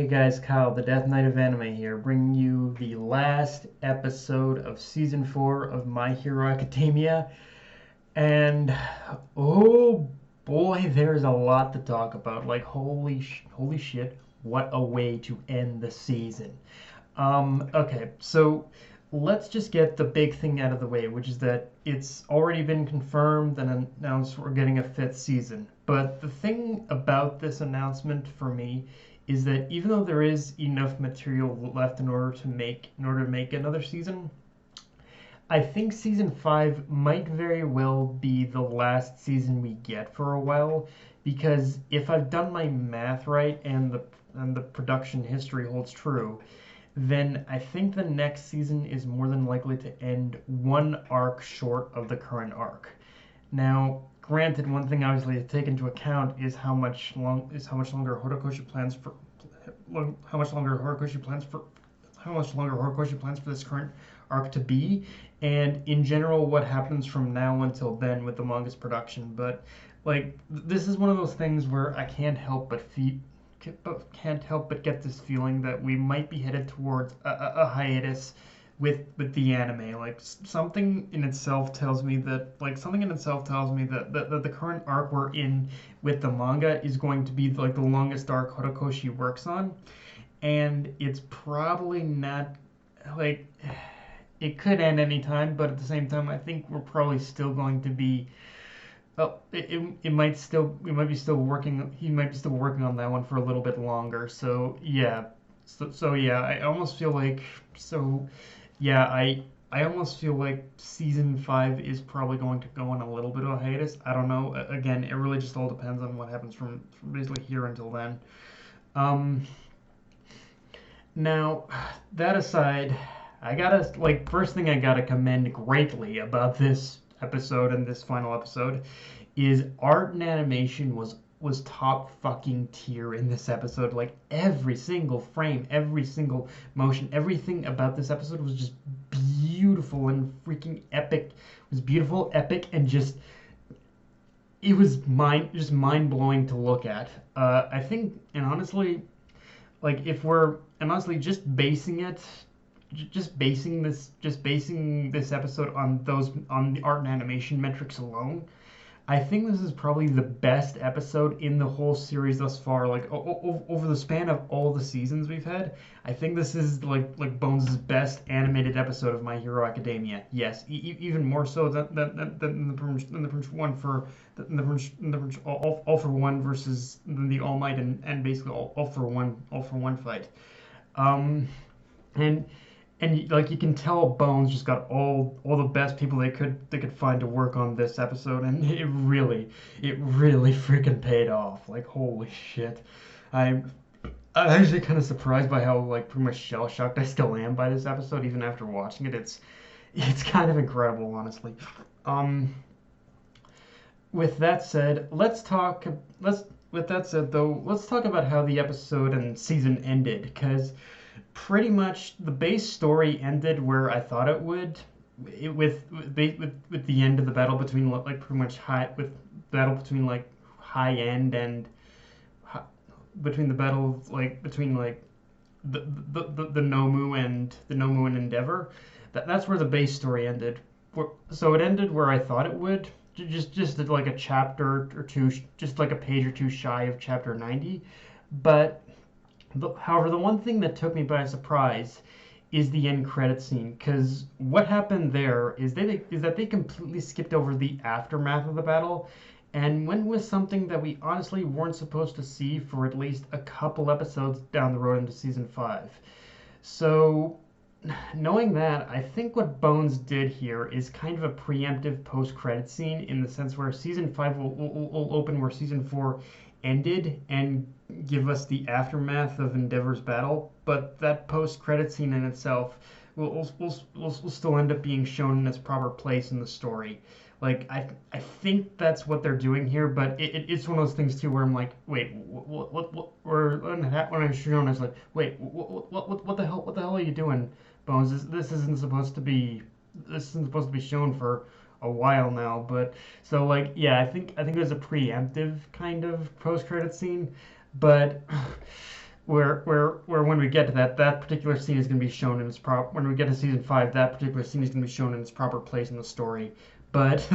Hey guys, Kyle, the Death Knight of Anime here, bringing you the last episode of Season 4 of My Hero Academia. And, oh boy, there's a lot to talk about. Like, holy shit, what a way to end the season. Okay, so let's just get the big thing out of the way, which is that it's already been confirmed and announced we're getting a fifth season. But the thing about this announcement for me is that even though there is enough material left in order to make another season, I think season 5 might very well be the last season we get for a while, because if I've done my math right and the production history holds true, then I think the next season is more than likely to end one arc short of the current arc. Now, granted, one thing obviously to take into account is how much longer Horikoshi plans for how much longer Horikoshi plans for this current arc to be, and in general what happens from now until then with the manga's production. But like this is one of those things where I can't help but get this feeling that we might be headed towards a hiatus with the anime. Like something in itself tells me that the current arc we're in with the manga is going to be like the longest arc Horikoshi works on, and it's probably not like it could end anytime, but at the same time I think we're probably still going to be well, it might still we might be still working. He might be still working on that one for a little bit longer. So yeah, so yeah, I almost feel like so yeah I almost feel like season 5 is probably going to go on a little bit of a hiatus. I don't know. Again, it really just all depends on what happens from basically here until then. Um, Now that aside, I gotta first thing I gotta commend greatly about this episode and this final episode is art and animation was top fucking tier in this episode. Like every single frame, every single motion, everything about this episode was just beautiful and freaking epic. It was beautiful, epic, and just it was mind blowing to look at. I think, and honestly, like if we're and honestly just basing this episode on the art and animation metrics alone, I think this is probably the best episode in the whole series thus far. Like over the span of all the seasons we've had, I think this is like Bones' best animated episode of My Hero Academia. Yes, even more so than the Prince one for the Prince all for one versus the All Might and basically all for one fight. Um, and like you can tell Bones just got all the best people they could find to work on this episode, and it really freaking paid off. Like holy shit. I'm I'm actually kind of surprised by how like pretty much shell shocked I still am by this episode even after watching it. It's kind of incredible, honestly. Um with that said, let's with that said though, let's talk about how the episode and season ended, because pretty much the base story ended where I thought it would, with the end of the battle between like pretty much battle between like high end and between the battle between like the Nomu and Endeavor. That's where the base story ended. So it ended where I thought it would, just like a chapter or two, just like a page or two shy of chapter 90. But however, the one thing that took me by surprise is the end credit scene, because what happened there is that they completely skipped over the aftermath of the battle and went with something that we honestly weren't supposed to see for at least a couple episodes down the road into season 5. So knowing that, I think what Bones did here is kind of a preemptive post-credit scene, in the sense where season 5 will open where season 4 ended and give us the aftermath of Endeavor's battle, but that post-credit scene in itself will still end up being shown in its proper place in the story. Like I think that's what they're doing here, but it's one of those things too where I'm like, wait, what or when I was shown, I was like, wait, what the hell are you doing, Bones? This isn't supposed to be shown for a while now. But so like yeah, I think it was a preemptive kind of post credit scene, but where when we get to that particular scene is going to be shown in its proper. When we get to season 5, that particular scene is going to be shown in its proper place in the story. But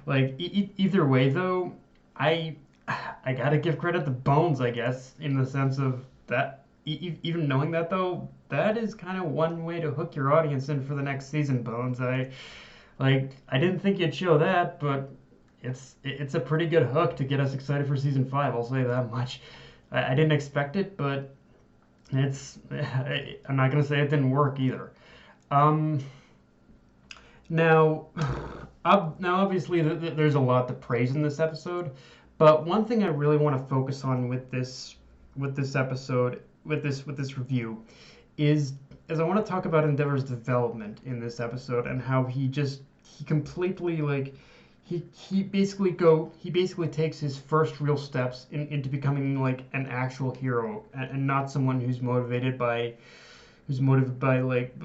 like either way though, I I gotta give credit to Bones, I guess, in the sense of that. Even knowing that though, that is kind of one way to hook your audience in for the next season. Bones, I didn't think you'd show that, but it's a pretty good hook to get us excited for season 5. I'll say that much. I didn't expect it, but it's I'm not gonna say it didn't work either. Um, now, now obviously there's a lot to praise in this episode, but one thing I really want to focus on with this episode with this review is I want to talk about Endeavor's development in this episode and how he completely like he basically takes his first real steps into becoming like an actual hero and not someone who's motivated by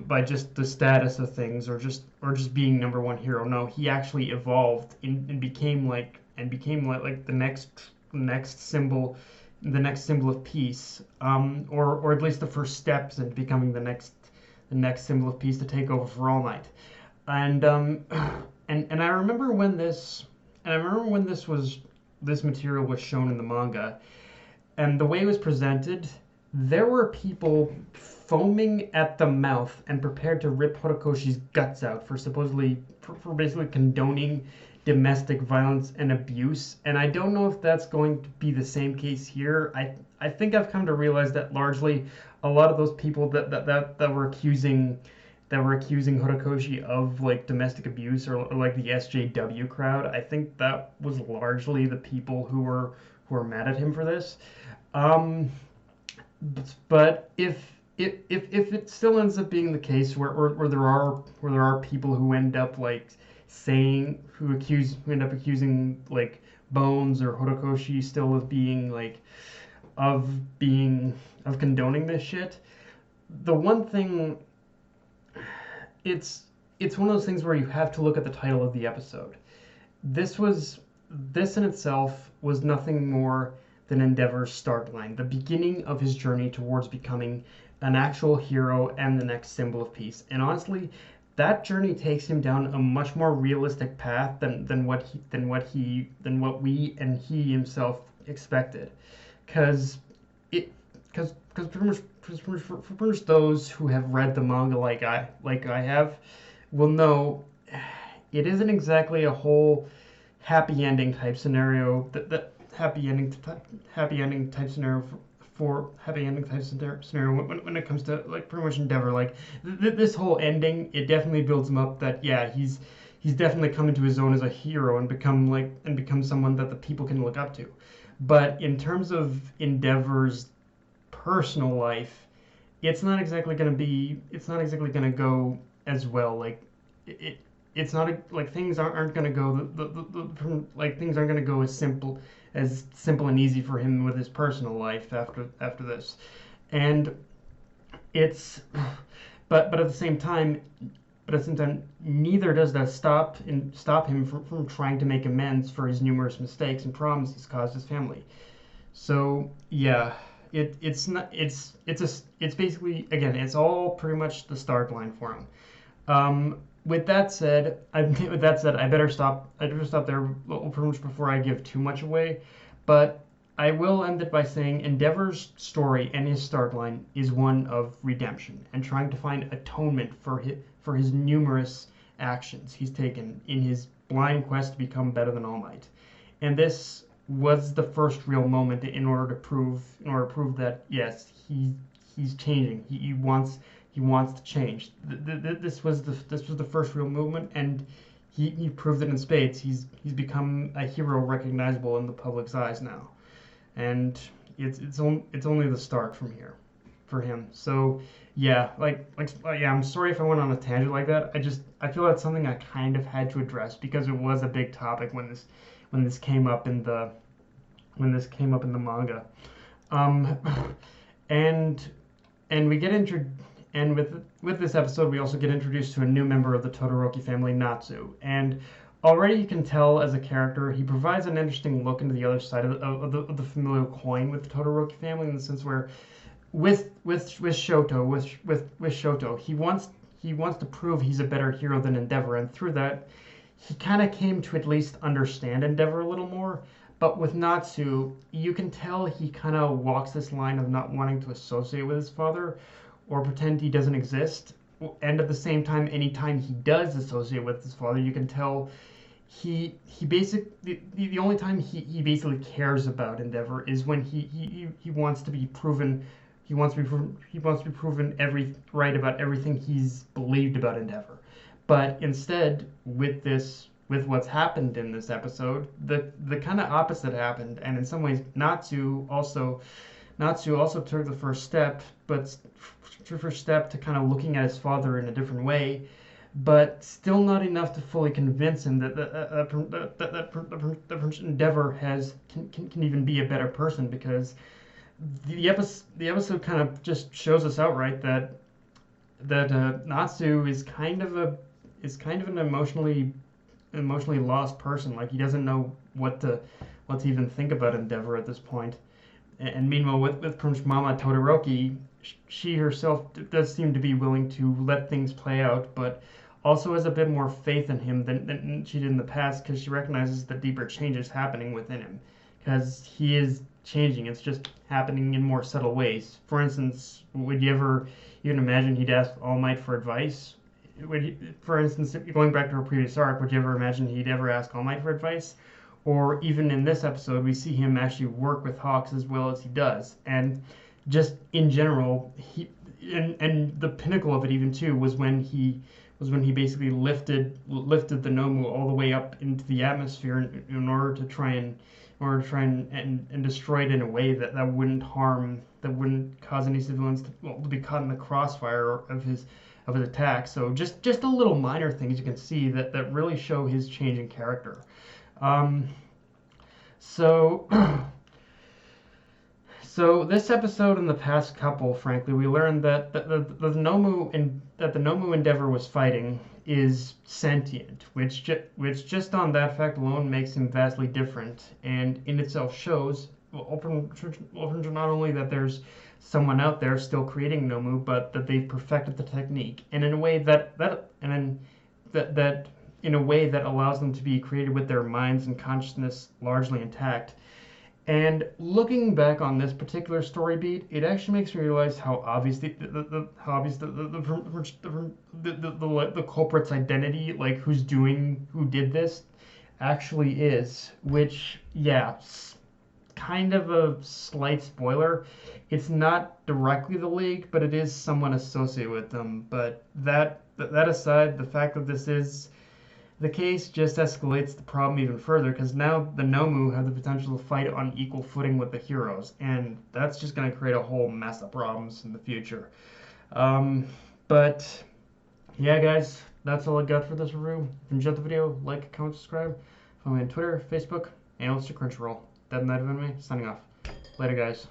by just the status of things or just being number one hero. No, he actually evolved and became like the next symbol of peace, or at least the first steps into becoming the next symbol of peace to take over for All Might. And and I remember when this material was shown in the manga, and the way it was presented, there were people foaming at the mouth and prepared to rip Horikoshi's guts out for basically condoning domestic violence and abuse. And I don't know if that's going to be the same case here. I think I've come to realize that largely a lot of those people that were accusing Horikoshi of like domestic abuse or like the SJW crowd, I think that was largely the people who were mad at him for this. Um, but if it still ends up being the case where there are people who end up like who end up accusing like Bones or Horikoshi still of condoning this shit, the one thing it's one of those things where you have to look at the title of the episode. This in itself was nothing more than Endeavor's start line, the beginning of his journey towards becoming an actual hero and the next symbol of peace. And honestly, that journey takes him down a much more realistic path than what we and he himself expected. Because pretty much those who have read the manga like I have will know it isn't exactly a whole happy ending type scenario that happy ending type scenario for happy ending type scenario when it comes to like pretty much Endeavor. Like this whole ending, it definitely builds him up that yeah, he's definitely come into his own as a hero and become someone that the people can look up to. But in terms of Endeavor's personal life, it's not exactly going to go as well. Like it's not like things aren't going to go like things aren't going to go as simple and easy for him with his personal life after this. And it's but at the same time neither does that stop him from trying to make amends for his numerous mistakes and problems he's caused his family. So yeah, it's basically, again, it's all pretty much the start line for him. With that said, I better stop there pretty much before I give too much away. But I will end it by saying Endeavor's story and his start line is one of redemption and trying to find atonement for his numerous actions he's taken in his blind quest to become better than All Might. And this was the first real moment in order to prove that yes, he's changing. He wants to change. This was the first real movement, and he proved it in spades. He's become a hero recognizable in the public's eyes now, and it's only the start from here for him. So yeah, yeah, I'm sorry if I went on a tangent like that. I feel that's something I kind of had to address because it was a big topic when this came up in the manga. Um, and we get and with this episode we also get introduced to a new member of the Todoroki family, Natsu. And already you can tell as a character he provides an interesting look into the other side of the familial coin with the Todoroki family, in the sense where Shoto, he wants to prove he's a better hero than Endeavor, and through that, he kind of came to at least understand Endeavor a little more. But with Natsu, you can tell he kind of walks this line of not wanting to associate with his father or pretend he doesn't exist. And at the same time, anytime he does associate with his father, you can tell he basically the only time he basically cares about Endeavor is when he wants to be proven he wants to be proven right about everything he's believed about Endeavor. But instead, with what's happened in this episode, the kind of opposite happened, and in some ways, Natsu also took the first step, but first step to kind of looking at his father in a different way, but still not enough to fully convince him that Endeavor can even be a better person, because the episode kind of just shows us outright that Natsu is kind of an emotionally lost person. Like, he doesn't know what to even think about Endeavor at this point. And meanwhile, with Mama Todoroki, she herself does seem to be willing to let things play out, but also has a bit more faith in him than she did in the past, because she recognizes the deeper changes happening within him. Because he is changing, it's just happening in more subtle ways. For instance, would you ever even imagine he'd ask All Might for advice? For instance, going back to our previous arc, would you ever imagine he'd ever ask All Might for advice? Or even in this episode, we see him actually work with Hawks as well as he does. And just in general, and the pinnacle of it even too was when he basically lifted the Nomu all the way up into the atmosphere in order to try and destroy it in a way that wouldn't cause any civilians to be caught in the crossfire of his attack. So just a little minor things you can see that really show his change in character. So this episode and the past couple, frankly, we learned that the Nomu Endeavor was fighting is sentient, which just on that fact alone makes him vastly different, and in itself shows not only that there's someone out there still creating Nomu, but that they've perfected the technique, and in a way that allows them to be created with their minds and consciousness largely intact. And looking back on this particular story beat, it actually makes me realize how obvious the culprit's identity, like who did this, actually is. Which, yeah, kind of a slight spoiler. It's not directly the League, but it is someone associated with them. But that aside, the fact that this is the case just escalates the problem even further, because now the Nomu have the potential to fight on equal footing with the heroes, and that's just going to create a whole mess of problems in the future. But yeah, guys, that's all I got for this review. If you enjoyed the video, like, comment, subscribe. Follow me on Twitter, Facebook, and also Crunchyroll. That Night of Anime, signing off. Later, guys.